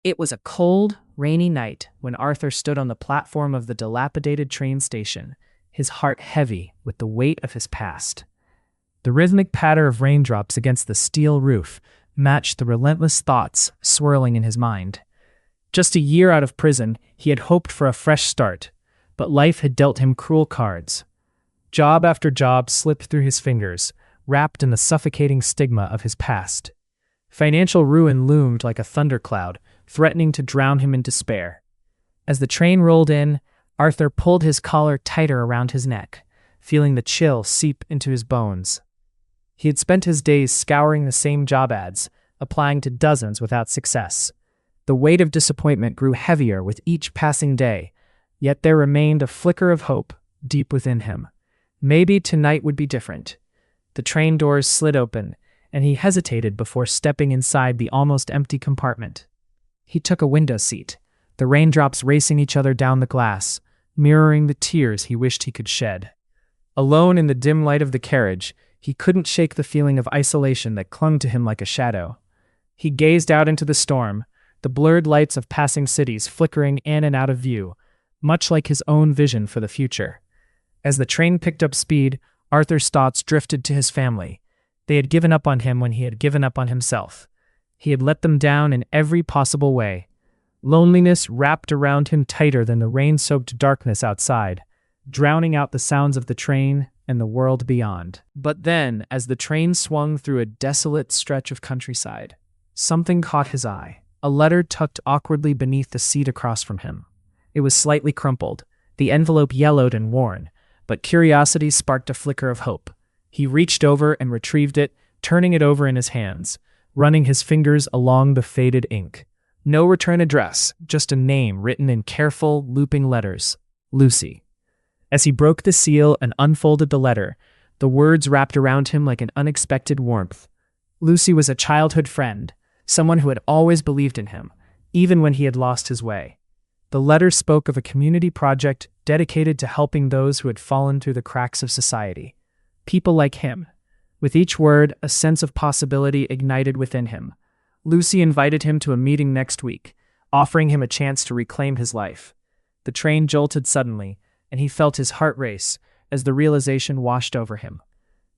It was a cold, rainy night when Arthur stood on the platform of the dilapidated train station, his heart heavy with the weight of his past. The rhythmic patter of raindrops against the steel roof matched the relentless thoughts swirling in his mind. Just a year out of prison, he had hoped for a fresh start, but life had dealt him cruel cards. Job after job slipped through his fingers, wrapped in the suffocating stigma of his past. Financial ruin loomed like a thundercloud, threatening to drown him in despair. As the train rolled in, Arthur pulled his collar tighter around his neck, feeling the chill seep into his bones. He had spent his days scouring the same job ads, applying to dozens without success. The weight of disappointment grew heavier with each passing day, yet there remained a flicker of hope deep within him. Maybe tonight would be different. The train doors slid open, and he hesitated before stepping inside the almost empty compartment. He took a window seat, the raindrops racing each other down the glass, mirroring the tears he wished he could shed. Alone in the dim light of the carriage, he couldn't shake the feeling of isolation that clung to him like a shadow. He gazed out into the storm, the blurred lights of passing cities flickering in and out of view, much like his own vision for the future. As the train picked up speed, Arthur's thoughts drifted to his family. They had given up on him when he had given up on himself. He had let them down in every possible way. Loneliness wrapped around him tighter than the rain-soaked darkness outside, drowning out the sounds of the train and the world beyond. But then, as the train swung through a desolate stretch of countryside, something caught his eye. A letter tucked awkwardly beneath the seat across from him. It was slightly crumpled, the envelope yellowed and worn, but curiosity sparked a flicker of hope. He reached over and retrieved it, turning it over in his hands, running his fingers along the faded ink. No return address, just a name written in careful, looping letters. Lucy. As he broke the seal and unfolded the letter, the words wrapped around him like an unexpected warmth. Lucy was a childhood friend, someone who had always believed in him, even when he had lost his way. The letter spoke of a community project dedicated to helping those who had fallen through the cracks of society. People like him. With each word, a sense of possibility ignited within him. Lucy invited him to a meeting next week, offering him a chance to reclaim his life. The train jolted suddenly, and he felt his heart race as the realization washed over him.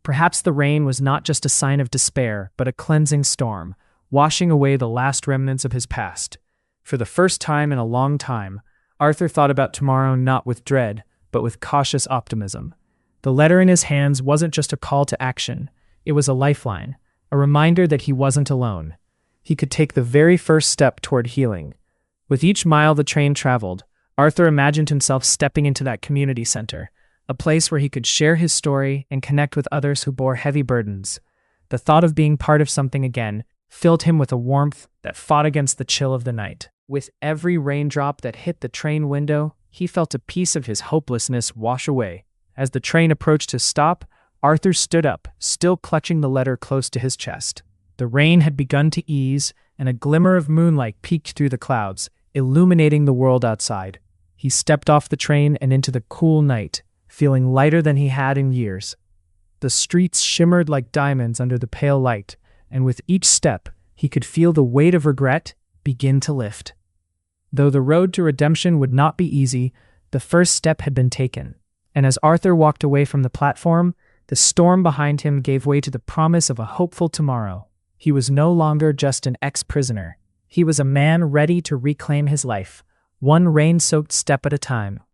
Perhaps the rain was not just a sign of despair, but a cleansing storm, washing away the last remnants of his past. For the first time in a long time, Arthur thought about tomorrow not with dread, but with cautious optimism. The letter in his hands wasn't just a call to action, it was a lifeline, a reminder that he wasn't alone. He could take the very first step toward healing. With each mile the train traveled, Arthur imagined himself stepping into that community center, a place where he could share his story and connect with others who bore heavy burdens. The thought of being part of something again filled him with a warmth that fought against the chill of the night. With every raindrop that hit the train window, he felt a piece of his hopelessness wash away. As the train approached his stop, Arthur stood up, still clutching the letter close to his chest. The rain had begun to ease, and a glimmer of moonlight peeked through the clouds, illuminating the world outside. He stepped off the train and into the cool night, feeling lighter than he had in years. The streets shimmered like diamonds under the pale light, and with each step, he could feel the weight of regret begin to lift. Though the road to redemption would not be easy, the first step had been taken, and as Arthur walked away from the platform, the storm behind him gave way to the promise of a hopeful tomorrow. He was no longer just an ex-prisoner. He was a man ready to reclaim his life, one rain-soaked step at a time.